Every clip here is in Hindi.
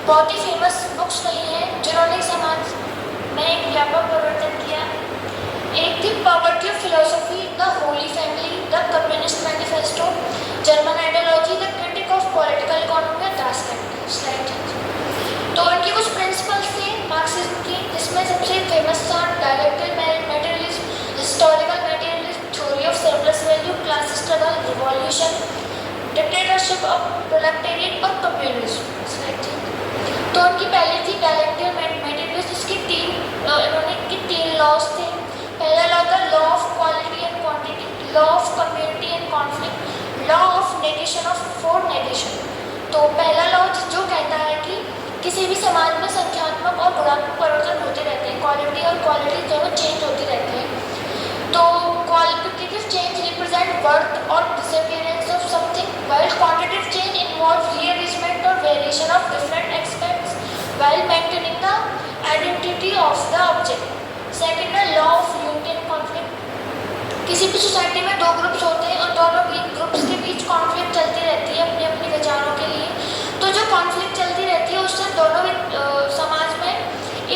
बहुत ही फेमस बुक्स रही हैं जिन्होंने समाज में एक व्यापक परिवर्तन किया। एक थी poverty of philosophy, the Holi family, the communist manifesto, German ideology, the critic of political economy, Das Kapital. तो इनके कुछ प्रिंसिपल्स थे मार्क्सिज्म की, जिसमें सबसे फेमस था dialectical materialism, historical materialism, theory of surplus value, class struggle, revolution, dictatorship of proletariat और कम्युनिज्म। तो उनकी पहली थी डायलेक्टिकल मटेरियलिज्म, जिसकी तीन लॉज थे। पहला लॉ था law of quality and quantity, law of community and conflict, law of negation of for negation. तो पहला लॉ जो कहता है कि किसी भी समाज में संख्यात्मक और गुणात्मक परिवर्तन होते रहते हैं, क्वालिटी और क्वालिटी दोनों चेंज होती रहती हैं। तो क्वालिटेटिव चेंज रिप्रेजेंट वर्थ और disappearance of something, while quantitative change involve rearrangement और variation of different aspects while maintaining the identity of the object. Second है law of unity and conflict. किसी भी सोसाइटी में दो ग्रुप्स होते हैं और दोनों ग्रुप्स के बीच कॉन्फ्लिक्ट चलती रहती है अपनी अपनी विचारों के लिए। तो जो कॉन्फ्लिक्ट चलती रहती है उससे दोनों समाज में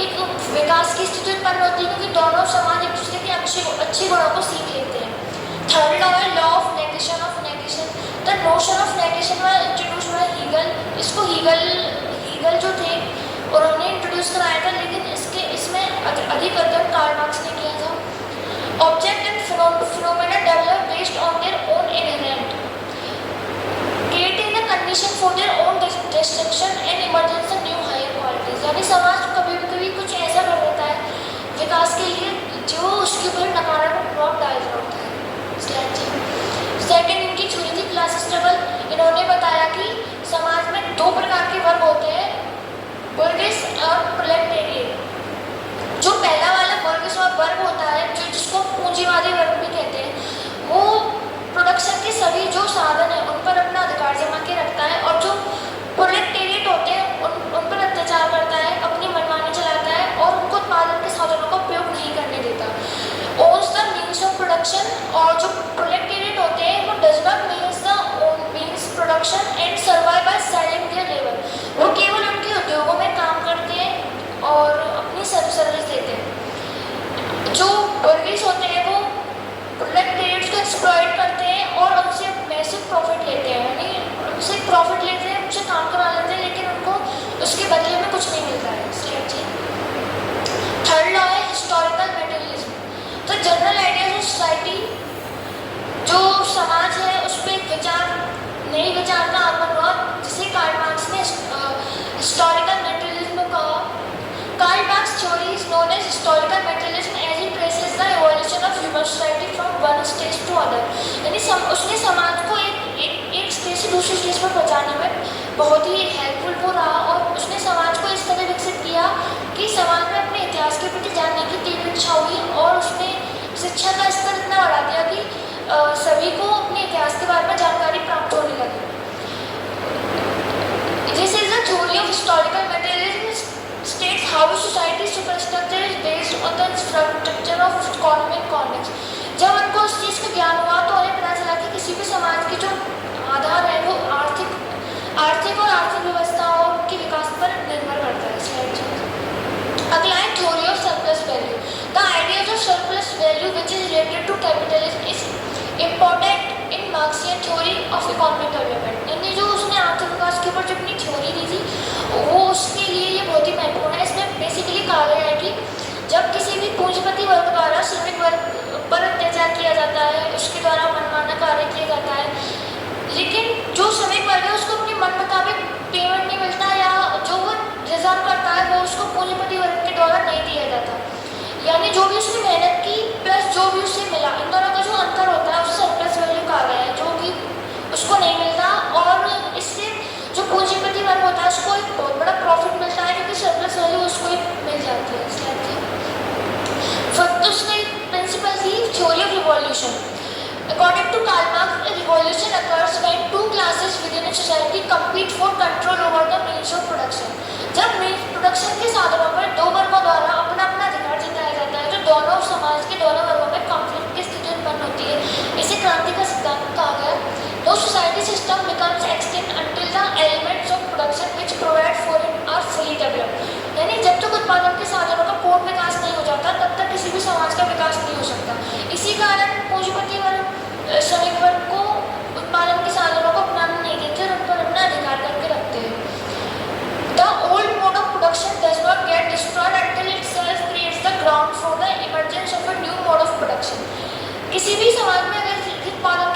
एक विकास की स्थिति उत्पन्न होती है, क्योंकि दोनों समाज एक दूसरे के अच्छे गुणों को सीख लेते हैं। थर्ड लॉ है law of negation of negation. The notion of negation was introduced by Hegel. इसको हीगल जो थे उन्होंने इंट्रोड्यूस कराया था, लेकिन इसमें अधिक अध्ययन कार्ल मार्क्स ने किया था। Object and phenomena develop based on their own inherent, creating the condition for their own destruction and emergence of new higher qualities। यानी समाज कभी कभी कुछ ऐसा कर देता है विकास के लिए जो उसके ऊपर नकारात्मक प्रभाव डाल रहा होता है। सेकेंड इनकी थ्योरी थी क्लास स्ट्रगल। इन्होंने बताया कि समाज में दो प्रकार के वर्ग होते हैं, बुर्गेस और प्रोलेटेरिएट। जो पहला वाला बुर्गेस और वर्ग होता है, जो जिसको पूंजीवादी वर्ग भी कहते हैं, वो प्रोडक्शन के सभी जो साधन है उन पर अपना अधिकार जमा के रखता है, और जो प्रोलेटेरिएट होते हैं उन पर अत्याचार करता है, अपनी मनमानी चलाता है और उनको उत्पादन के साधनों का उपयोग नहीं करने देता। Owns the means of production. और जो प्रोलेटेरिएट होते हैं वो does not means the own means production and survive by selling their labour. वो केवल उनके उद्योगों में काम करते हैं और अपनी सर्विस देते हैं। जो वर्गीस होते हैं वो प्रोलेटेरिएट्स को एक्सप्लॉइट करते हैं और उनसे मैसिव प्रॉफिट लेते हैं, यानी उनसे प्रॉफिट लेते हैं, उनसे काम करा लेते हैं, लेकिन उनको उसके बदले में कुछ नहीं मिलता है। थर्ड लॉ है हिस्टोरिकल मटेरियलिज्म। तो जनरल आइडियाज ऑफ सोसाइटी, जो समाज है उस पर एक नई विचार का आगमन हुआ, जिसे कार्ल मार्क्स ने हिस्टोरिकल मटेरियलिज्म कहा। Karl Marx theory is known as historical materialism as he traces the evolution of human society from one stage to other. यानी उसने समाज को एक स्टेज से दूसरे स्टेज पर पहुंचाने में बहुत ही हेल्पफुल वो रहा, और उसने समाज को इस तरह विकसित किया कि समाज में अपने इतिहास के प्रति जानने की तीव्र इच्छा हुई, और उसने शिक्षा का स्तर इतना बढ़ा दिया कि सभी को अपने इतिहास के बारे में जानकारी प्राप्त होने लगी। This is the theory of historical materialism states how a society's superstructure is based on the structure of economic context। जब उनको उस चीज़ का ज्ञान हुआ तो उन्हें पता चला कि किसी भी समाज की जो आधार है वो आर्थिक और आर्थिक व्यवस्थाओं के विकास पर निर्भर करता है। अगला है theory of surplus value. The ideas of surplus value which is related to capitalism is important in Marxian theory of economic development. यानी जो उसने आर्थिक विकास के ऊपर जो अपनी थ्योरी दी थी वो उसके लिए ये बहुत ही महत्वपूर्ण है। इसमें बेसिकली कहा गया है कि जब किसी भी पूंजीपति वर्ग द्वारा श्रमिक वर्ग पर अत्याचार किया जाता है, उसके द्वारा मनमाना कार्य किया जाता है, लेकिन जो श्रमिक वर्ग है उसको अपनी मन मुताबिक पेमेंट नहीं मिलता, या जो वो रिजर्व करता है वो उसको पूंजीपति वर्ग के द्वारा नहीं दिया जाता। यानी जो भी उसने मेहनत की प्लस जो भी उससे मिला, इन दोनों का जो अंतर होता है उसे सरप्लस वैल्यू कहा गया है, जो कि उसको नहीं मिलता, और इससे जो पूंजीपति वर्ग होता है उसको एक बहुत बड़ा प्रॉफिट मिलता है, क्योंकि सरप्लस वैल्यू उसको ही मिल जाती है। तो उसका एक प्रिंसिपल थी theory of revolution. According to Karl Marx, a revolution occurs when two classes within a society compete for control over the means of production। जब प्रोडक्शन के साधनों पर दो वर्गों द्वारा अपना अपना अधिकार जताया जाता है, तो दोनों समाज के दोनों वर्गों में कॉन्फ्लिक्ट की स्थिति उत्पन्न होती है। इसे क्रांति का सिद्धांत कहा गया। No society system becomes extinct until the elements of production which provide for it are fully developed. यानी जब तक उत्पादन के साधनों का पूर्ण विकास नहीं हो जाता तब तक किसी भी समाज का विकास नहीं हो सकता। इसी कारण पूंजीपति वर्ग श्रमिक वर्ग को उत्पादन के साधनों को अपनाने नहीं देते और उन पर अपना अधिकार करके रखते हैं। The old mode of production does not get destroyed until itself creates the ground for the emergence of a new mode of production. किसी भी समाज में अगर उत्पादन